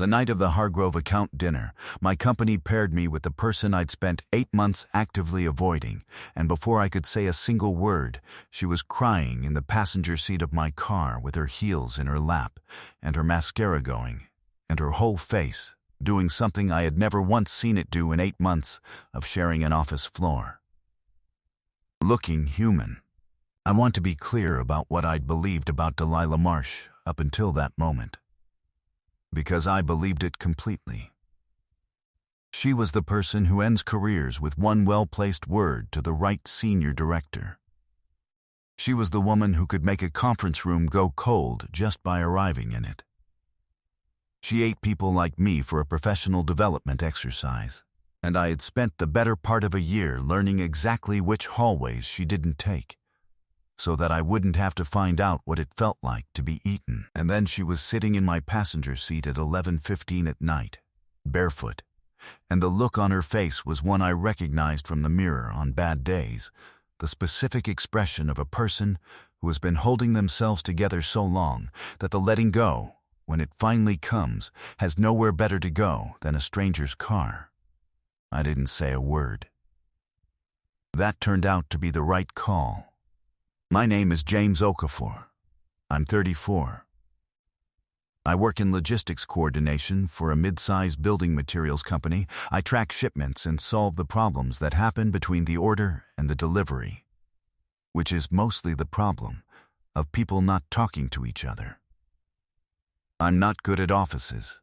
The night of the Hargrove account dinner, my company paired me with the person I'd spent 8 months actively avoiding, and before I could say a single word, she was crying in the passenger seat of my car with her heels in her lap, and her mascara going, and her whole face doing something I had never once seen it do in 8 months of sharing an office floor. Looking human. I want to be clear about what I'd believed about Delilah Marsh up until that moment, because I believed it completely. She was the person who ends careers with one well-placed word to the right senior director. She was the woman who could make a conference room go cold just by arriving in it. She ate people like me for a professional development exercise, and I had spent the better part of a year learning exactly which hallways she didn't take, so that I wouldn't have to find out what it felt like to be eaten. And then she was sitting in my passenger seat at 11:15 at night, barefoot, and the look on her face was one I recognized from the mirror on bad days, the specific expression of a person who has been holding themselves together so long that the letting go, when it finally comes, has nowhere better to go than a stranger's car. I didn't say a word. That turned out to be the right call. My name is James Okafor. I'm 34. I work in logistics coordination for a mid-sized building materials company. I track shipments and solve the problems that happen between the order and the delivery, which is mostly the problem of people not talking to each other. I'm not good at offices.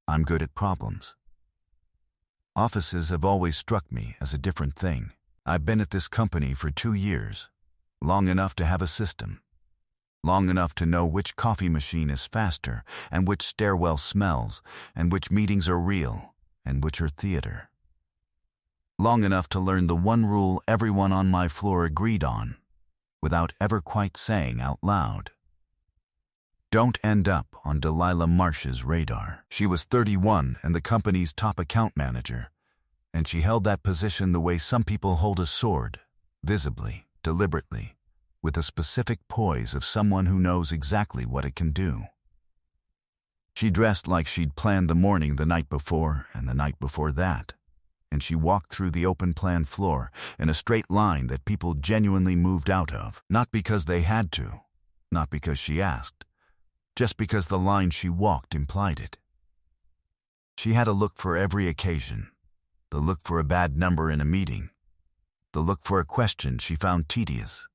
I'm good at problems. Offices have always struck me as a different thing. I've been at this company for 2 years, long enough to have a system, long enough to know which coffee machine is faster and which stairwell smells and which meetings are real and which are theater. Long enough to learn the one rule everyone on my floor agreed on, without ever quite saying out loud. Don't end up on Delilah Marsh's radar. She was 31 and the company's top account manager, and she held that position the way some people hold a sword, visibly, deliberately, with the specific poise of someone who knows exactly what it can do. She dressed like she'd planned the morning the night before and the night before that, and she walked through the open-plan floor in a straight line that people genuinely moved out of, not because they had to, not because she asked, just because the line she walked implied it. She had a look for every occasion, the look for a bad number in a meeting, the look for a question she found tedious,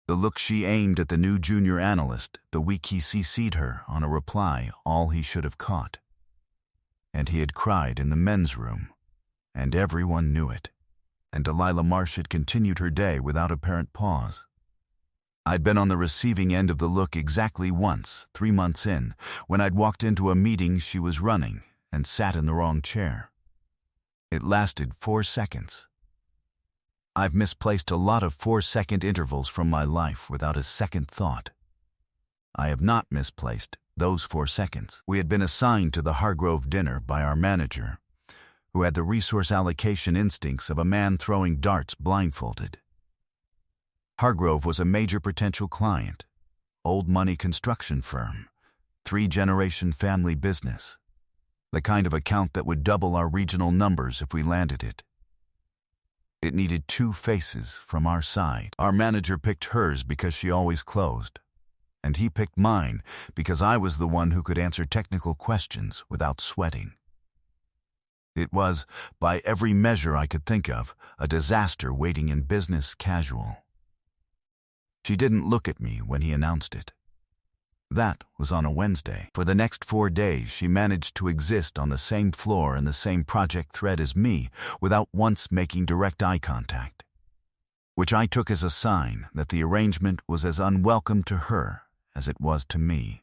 the look she aimed at the new junior analyst the week he CC'd her on a reply all he should have caught. And he had cried in the men's room, and everyone knew it, and Delilah Marsh had continued her day without apparent pause. I'd been on the receiving end of the look exactly once, 3 months in, when I'd walked into a meeting she was running and sat in the wrong chair. It lasted 4 seconds. I've misplaced a lot of 4-second intervals from my life without a second thought. I have not misplaced those 4 seconds. We had been assigned to the Hargrove dinner by our manager, who had the resource allocation instincts of a man throwing darts blindfolded. Hargrove was a major potential client, old money construction firm, 3-generation family business, the kind of account that would double our regional numbers if we landed it. It needed 2 faces from our side. Our manager picked hers because she always closed, and he picked mine because I was the one who could answer technical questions without sweating. It was, by every measure I could think of, a disaster waiting in business casual. She didn't look at me when he announced it. That was on a Wednesday. For the next 4 days, she managed to exist on the same floor and the same project thread as me without once making direct eye contact, which I took as a sign that the arrangement was as unwelcome to her as it was to me,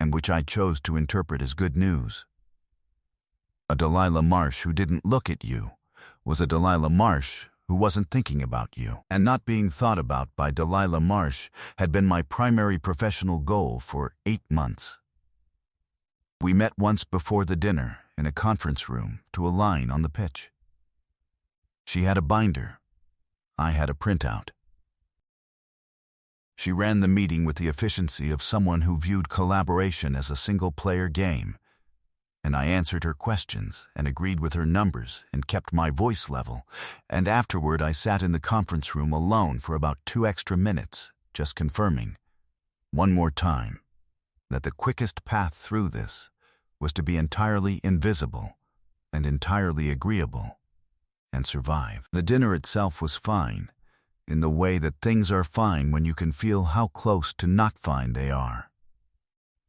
and which I chose to interpret as good news. A Delilah Marsh who didn't look at you was a Delilah Marsh who wasn't thinking about you, and not being thought about by Delilah Marsh had been my primary professional goal for 8 months. We met once before the dinner in a conference room to align on the pitch. She had a binder. I had a printout. She ran the meeting with the efficiency of someone who viewed collaboration as a single-player game, and I answered her questions and agreed with her numbers and kept my voice level, and afterward I sat in the conference room alone for about 2 extra minutes, just confirming, one more time, that the quickest path through this was to be entirely invisible and entirely agreeable and survive. The dinner itself was fine, in the way that things are fine when you can feel how close to not fine they are.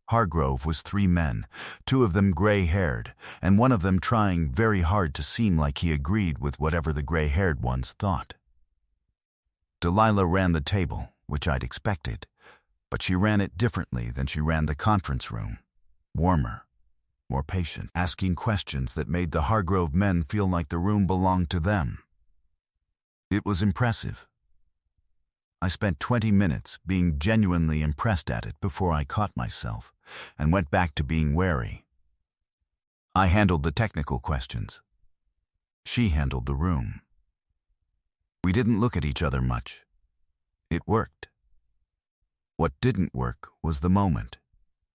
Hargrove was 3 men, 2 of them gray-haired, and one of them trying very hard to seem like he agreed with whatever the gray-haired ones thought. Delilah ran the table, which I'd expected, but she ran it differently than she ran the conference room. Warmer, more patient, asking questions that made the Hargrove men feel like the room belonged to them. It was impressive. I spent 20 minutes being genuinely impressed at it before I caught myself and went back to being wary. I handled the technical questions. She handled the room. We didn't look at each other much. It worked. What didn't work was the moment,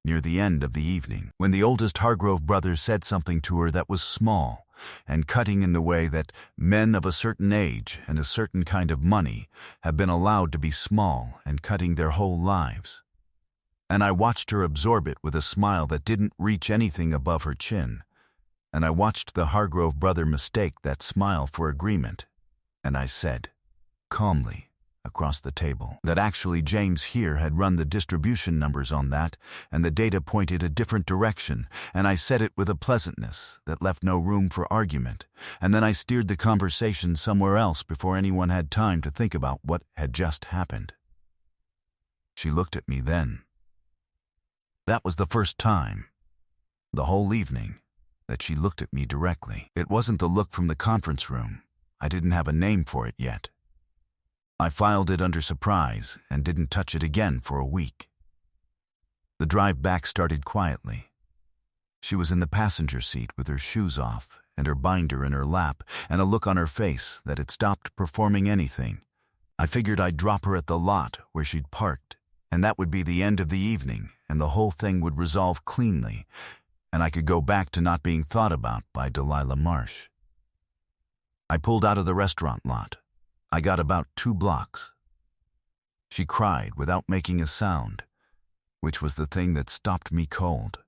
near the end of the evening, when the oldest Hargrove brother said something to her that was small and cutting in the way that men of a certain age and a certain kind of money have been allowed to be small and cutting their whole lives. And I watched her absorb it with a smile that didn't reach anything above her chin, and I watched the Hargrove brother mistake that smile for agreement, and I said, calmly, across the table, that actually James here had run the distribution numbers on that, and the data pointed a different direction, and I said it with a pleasantness that left no room for argument, and then I steered the conversation somewhere else before anyone had time to think about what had just happened. She looked at me then. That was the first time, the whole evening, that she looked at me directly. It wasn't the look from the conference room. I didn't have a name for it yet. I filed it under surprise and didn't touch it again for a week. The drive back started quietly. She was in the passenger seat with her shoes off and her binder in her lap and a look on her face that had stopped performing anything. I figured I'd drop her at the lot where she'd parked, and that would be the end of the evening and the whole thing would resolve cleanly, and I could go back to not being thought about by Delilah Marsh. I pulled out of the restaurant lot. I got about 2 blocks. She cried without making a sound, which was the thing that stopped me cold.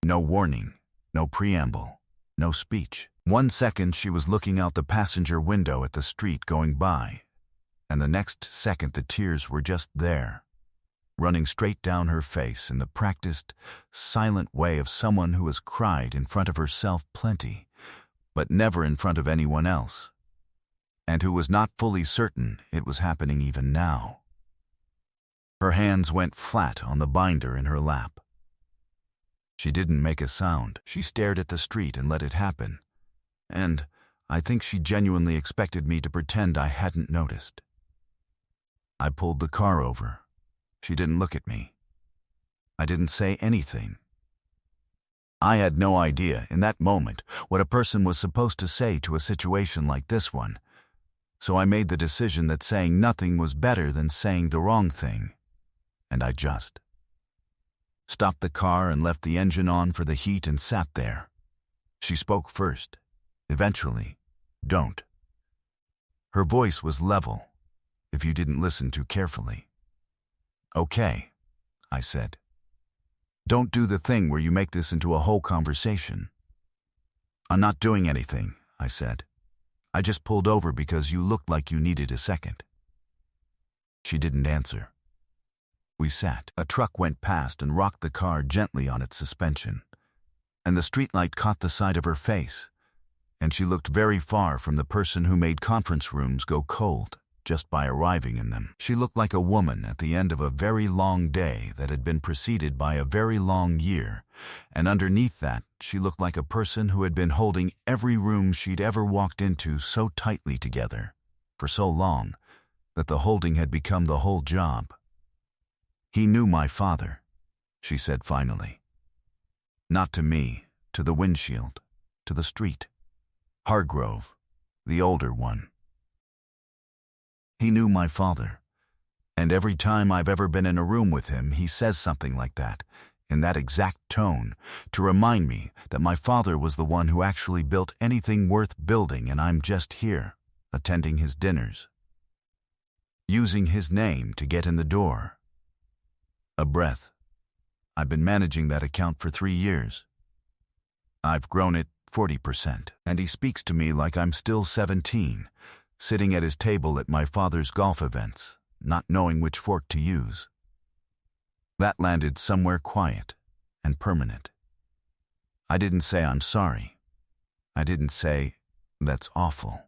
No warning, no preamble, no speech. 1 second she was looking out the passenger window at the street going by, and the next second the tears were just there, running straight down her face in the practiced, silent way of someone who has cried in front of herself plenty, but never in front of anyone else, and who was not fully certain it was happening even now. Her hands went flat on the binder in her lap. She didn't make a sound. She stared at the street and let it happen, and I think she genuinely expected me to pretend I hadn't noticed. I pulled the car over. She didn't look at me. I didn't say anything. I had no idea in that moment what a person was supposed to say to a situation like this one, so I made the decision that saying nothing was better than saying the wrong thing, and I just stopped the car and left the engine on for the heat and sat there. She spoke first. Eventually, don't. Her voice was level, if you didn't listen too carefully. Okay, I said. Don't do the thing where you make this into a whole conversation. I'm not doing anything, I said. I just pulled over because you looked like you needed a second. She didn't answer. We sat. A truck went past and rocked the car gently on its suspension, and the streetlight caught the side of her face, and she looked very far from the person who made conference rooms go cold just by arriving in them. She looked like a woman at the end of a very long day that had been preceded by a very long year, and underneath that, she looked like a person who had been holding every room she'd ever walked into so tightly together, for so long, that the holding had become the whole job. He knew my father, she said finally. Not to me, to the windshield, to the street. Hargrove, the older one. He knew my father, And every time I've ever been in a room with him, he says something like that, in that exact tone, to remind me that my father was the one who actually built anything worth building, and I'm just here, attending his dinners, using his name to get in the door. A breath. I've been managing that account for 3 years. I've grown it 40%, and he speaks to me like I'm still 17, sitting at his table at my father's golf events, not knowing which fork to use. That landed somewhere quiet and permanent. I didn't say I'm sorry. I didn't say, that's awful.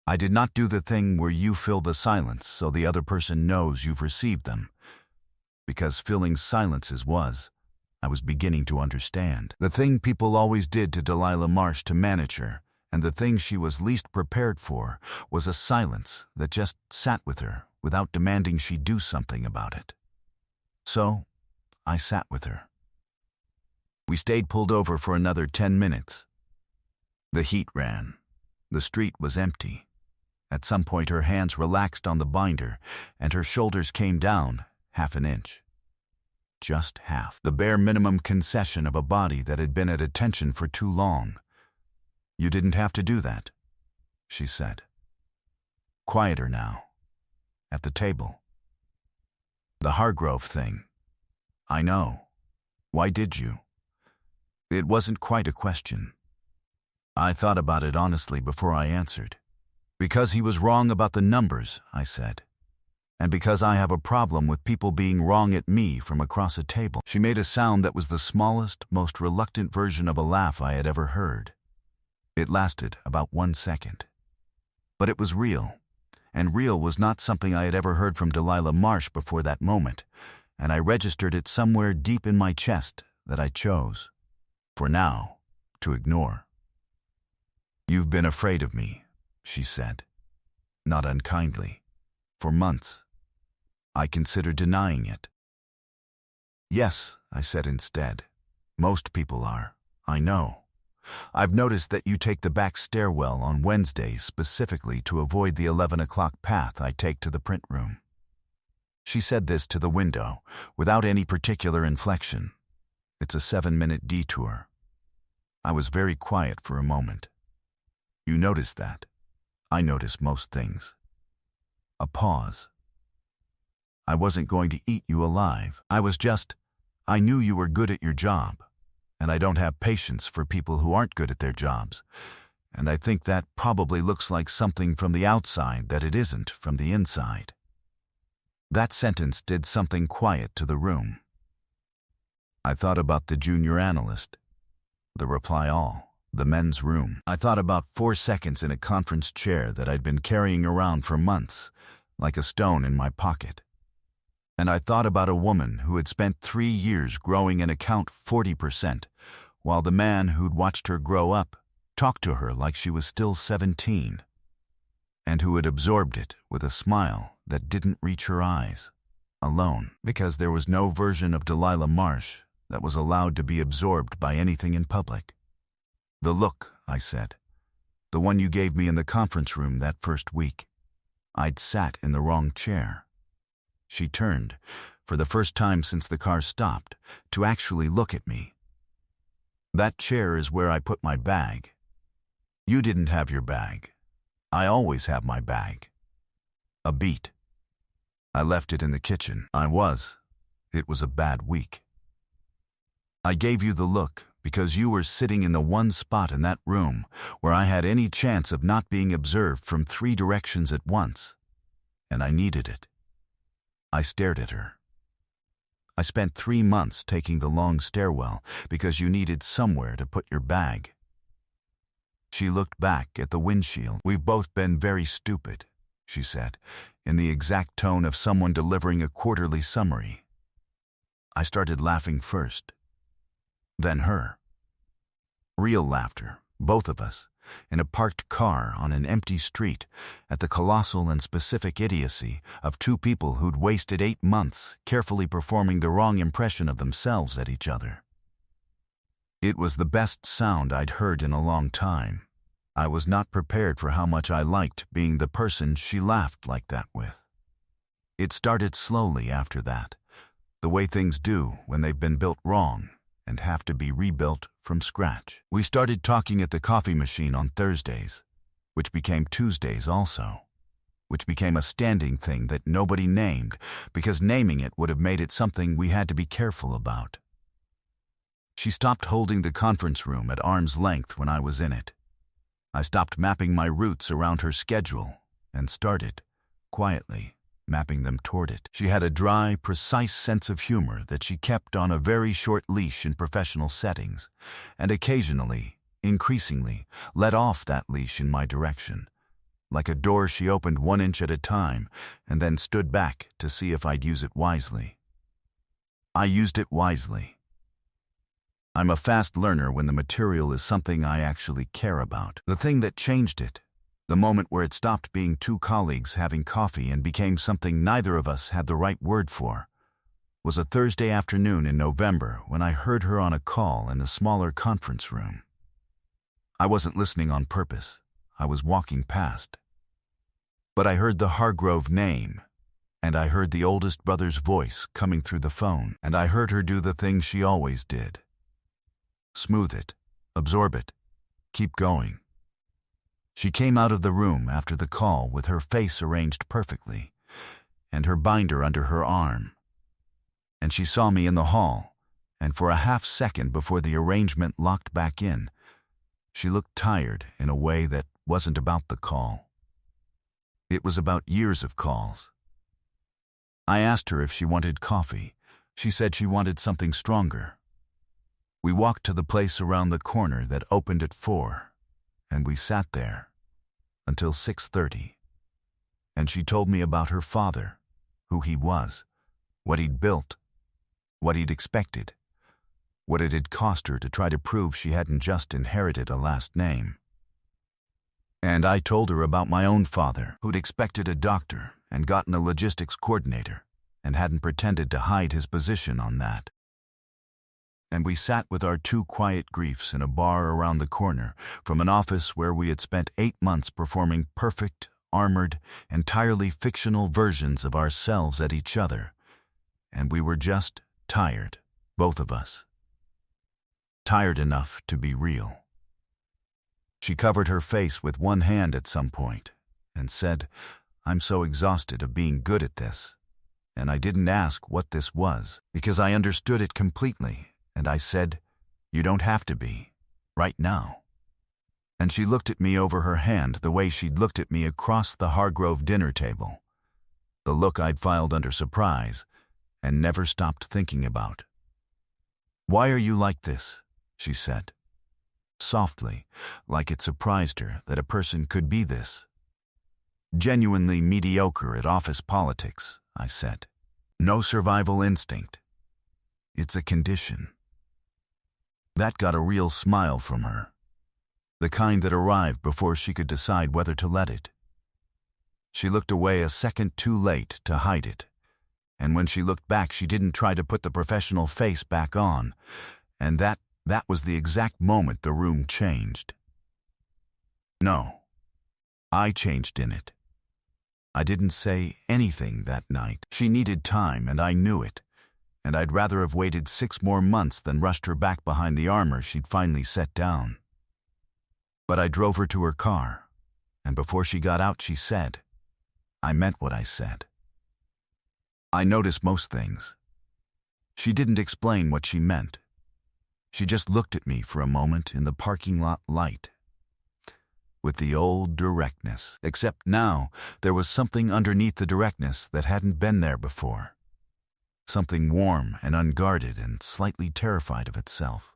I did not do the thing where you fill the silence so the other person knows you've received them. Because filling silences I was beginning to understand. The thing people always did to Delilah Marsh to manage her, and the thing she was least prepared for, was a silence that just sat with her without demanding she do something about it. So, I sat with her. We stayed pulled over for another 10 minutes. The heat ran. The street was empty. At some point her hands relaxed on the binder, and her shoulders came down half an inch. Just half. The bare minimum concession of a body that had been at attention for too long. You didn't have to do that, she said. Quieter now. At the table. The Hargrove thing. I know. Why did you? It wasn't quite a question. I thought about it honestly before I answered. Because he was wrong about the numbers, I said. And because I have a problem with people being wrong at me from across a table. She made a sound that was the smallest, most reluctant version of a laugh I had ever heard. It lasted about 1 second. But it was real. And real was not something I had ever heard from Delilah Marsh before that moment, and I registered it somewhere deep in my chest that I chose, for now, to ignore. You've been afraid of me, she said, not unkindly, for months. I considered denying it. Yes, I said instead. Most people are, I know. I've noticed that you take the back stairwell on Wednesdays specifically to avoid the 11 o'clock path I take to the print room. She said this to the window, without any particular inflection. It's a 7-minute detour. I was very quiet for a moment. You noticed that. I notice most things. A pause. I wasn't going to eat you alive. I knew you were good at your job, and I don't have patience for people who aren't good at their jobs, and I think that probably looks like something from the outside that it isn't from the inside. That sentence did something quiet to the room. I thought about the junior analyst, the reply all, the men's room. I thought about 4 seconds in a conference chair that I'd been carrying around for months, like a stone in my pocket. And I thought about a woman who had spent 3 years growing an account 40%, while the man who'd watched her grow up talked to her like she was still 17, and who had absorbed it with a smile that didn't reach her eyes, alone, because there was no version of Delilah Marsh that was allowed to be absorbed by anything in public. The look, I said, the one you gave me in the conference room that first week. I'd sat in the wrong chair. She turned, for the first time since the car stopped, to actually look at me. That chair is where I put my bag. You didn't have your bag. I always have my bag. A beat. I left it in the kitchen. It was a bad week. I gave you the look because you were sitting in the one spot in that room where I had any chance of not being observed from 3 directions at once, and I needed it. I stared at her. I spent 3 months taking the long stairwell because you needed somewhere to put your bag. She looked back at the windshield. We've both been very stupid, she said, in the exact tone of someone delivering a quarterly summary. I started laughing first, then her. Real laughter, both of us, in a parked car on an empty street, at the colossal and specific idiocy of 2 people who'd wasted 8 months carefully performing the wrong impression of themselves at each other. It was the best sound I'd heard in a long time. I was not prepared for how much I liked being the person she laughed like that with. It started slowly after that, the way things do when they've been built wrong and have to be rebuilt from scratch. We started talking at the coffee machine on Thursdays, which became Tuesdays also, which became a standing thing that nobody named because naming it would have made it something we had to be careful about. She stopped holding the conference room at arm's length when I was in it. I stopped mapping my routes around her schedule and started, quietly, mapping them toward it. She had a dry, precise sense of humor that she kept on a very short leash in professional settings, and occasionally, increasingly, let off that leash in my direction, like a door she opened 1 inch at a time and then stood back to see if I'd use it wisely. I used it wisely. I'm a fast learner when the material is something I actually care about. The thing that changed it, the moment where it stopped being two colleagues having coffee and became something neither of us had the right word for, was a Thursday afternoon in November when I heard her on a call in the smaller conference room. I wasn't listening on purpose. I was walking past. But I heard the Hargrove name, and I heard the oldest brother's voice coming through the phone, and I heard her do the thing she always did. Smooth it, absorb it, keep going. She came out of the room after the call with her face arranged perfectly, and her binder under her arm. And she saw me in the hall, and for a half second before the arrangement locked back in, she looked tired in a way that wasn't about the call. It was about years of calls. I asked her if she wanted coffee. She said she wanted something stronger. We walked to the place around the corner that opened at 4, and we sat there until 6:30. And she told me about her father, who he was, what he'd built, what he'd expected, what it had cost her to try to prove she hadn't just inherited a last name. And I told her about my own father, who'd expected a doctor and gotten a logistics coordinator, and hadn't pretended to hide his position on that. And we sat with our two quiet griefs in a bar around the corner from an office where we had spent 8 months performing perfect, armored, entirely fictional versions of ourselves at each other, and we were just tired, both of us. Tired enough to be real. She covered her face with one hand at some point and said, "I'm so exhausted of being good at this." And I didn't ask what this was because I understood it completely. And I said, "You don't have to be, right now." And she looked at me over her hand the way she'd looked at me across the Hargrove dinner table, the look I'd filed under surprise and never stopped thinking about. "Why are you like this?" she said, softly, like it surprised her that a person could be this. "Genuinely mediocre at office politics," I said. "No survival instinct. It's a condition." That got a real smile from her, the kind that arrived before she could decide whether to let it. She looked away a second too late to hide it, and when she looked back she didn't try to put the professional face back on, and that was the exact moment the room changed. No, I changed in it. I didn't say anything that night. She needed time, and I knew it. And I'd rather have waited 6 more months than rushed her back behind the armor she'd finally set down. But I drove her to her car, and before she got out she said, "I meant what I said." I notice most things. She didn't explain what she meant. She just looked at me for a moment in the parking lot light, with the old directness, except now there was something underneath the directness that hadn't been there before. Something warm and unguarded and slightly terrified of itself.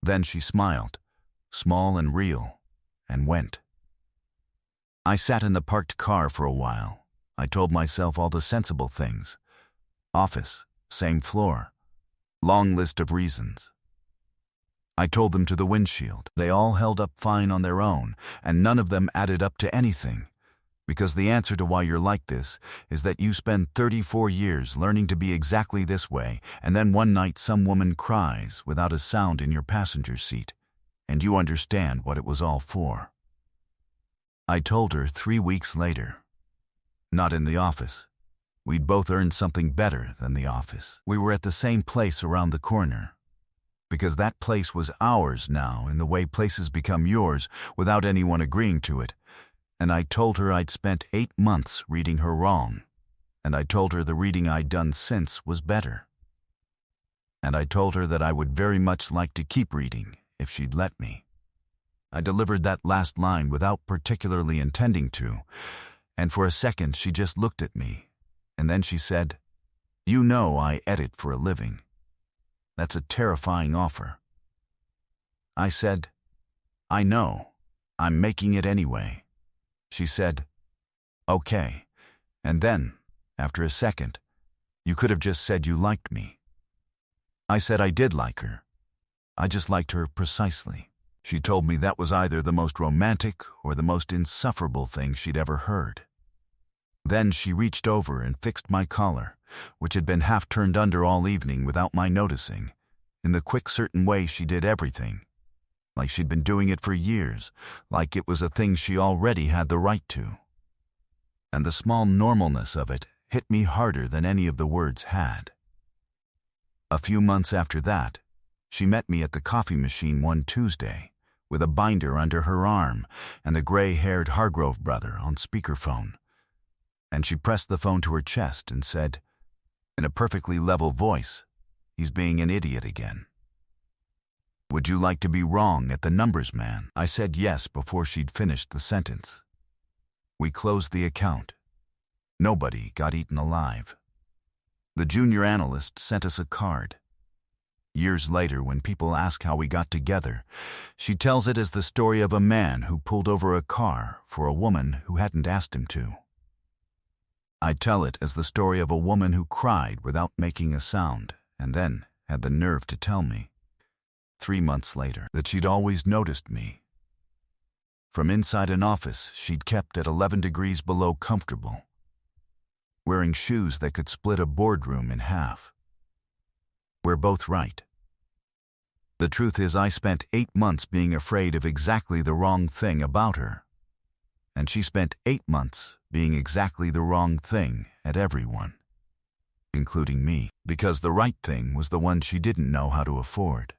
Then she smiled, small and real, and went. I sat in the parked car for a while. I told myself all the sensible things. Office, same floor, long list of reasons. I told them to the windshield. They all held up fine on their own, and none of them added up to anything. Because the answer to why you're like this is that you spend 34 years learning to be exactly this way, and then one night some woman cries without a sound in your passenger seat, and you understand what it was all for. I told her 3 weeks later. Not in the office, We'd both earned something better than the office. We were at the same place around the corner. Because that place was ours now in the way places become yours without anyone agreeing to it. And I told her I'd spent 8 months reading her wrong. And I told her the reading I'd done since was better. And I told her that I would very much like to keep reading if she'd let me. I delivered that last line without particularly intending to, and for a second she just looked at me, and then she said, "You know I edit for a living. That's a terrifying offer." I said, "I know. I'm making it anyway." She said, "Okay." And then, after a second, "You could have just said you liked me." I said I did like her. I just liked her precisely. She told me that was either the most romantic or the most insufferable thing she'd ever heard. Then she reached over and fixed my collar, which had been half turned under all evening without my noticing, in the quick, certain way she did everything, like she'd been doing it for years, like it was a thing she already had the right to. And the small normalness of it hit me harder than any of the words had. A few months after that, she met me at the coffee machine one Tuesday, with a binder under her arm and the gray-haired Hargrove brother on speakerphone. And she pressed the phone to her chest and said, in a perfectly level voice, "He's being an idiot again. Would you like to be wrong at the numbers, man?" I said yes before she'd finished the sentence. We closed the account. Nobody got eaten alive. The junior analyst sent us a card. Years later, when people ask how we got together, she tells it as the story of a man who pulled over a car for a woman who hadn't asked him to. I tell it as the story of a woman who cried without making a sound and then had the nerve to tell me, 3 months later, that she'd always noticed me. From inside an office she'd kept at 11 degrees below comfortable, wearing shoes that could split a boardroom in half. We're both right. The truth is I spent 8 months being afraid of exactly the wrong thing about her, and she spent 8 months being exactly the wrong thing at everyone, including me, because the right thing was the one she didn't know how to afford.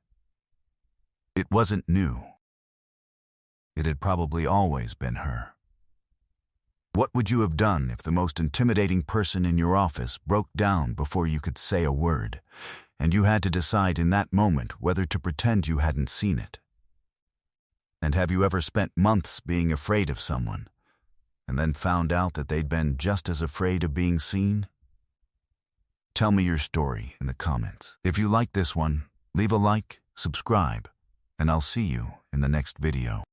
It wasn't new. It had probably always been her. What would you have done if the most intimidating person in your office broke down before you could say a word, and you had to decide in that moment whether to pretend you hadn't seen it? And have you ever spent months being afraid of someone, and then found out that they'd been just as afraid of being seen? Tell me your story in the comments. If you like this one, leave a like, subscribe, and I'll see you in the next video.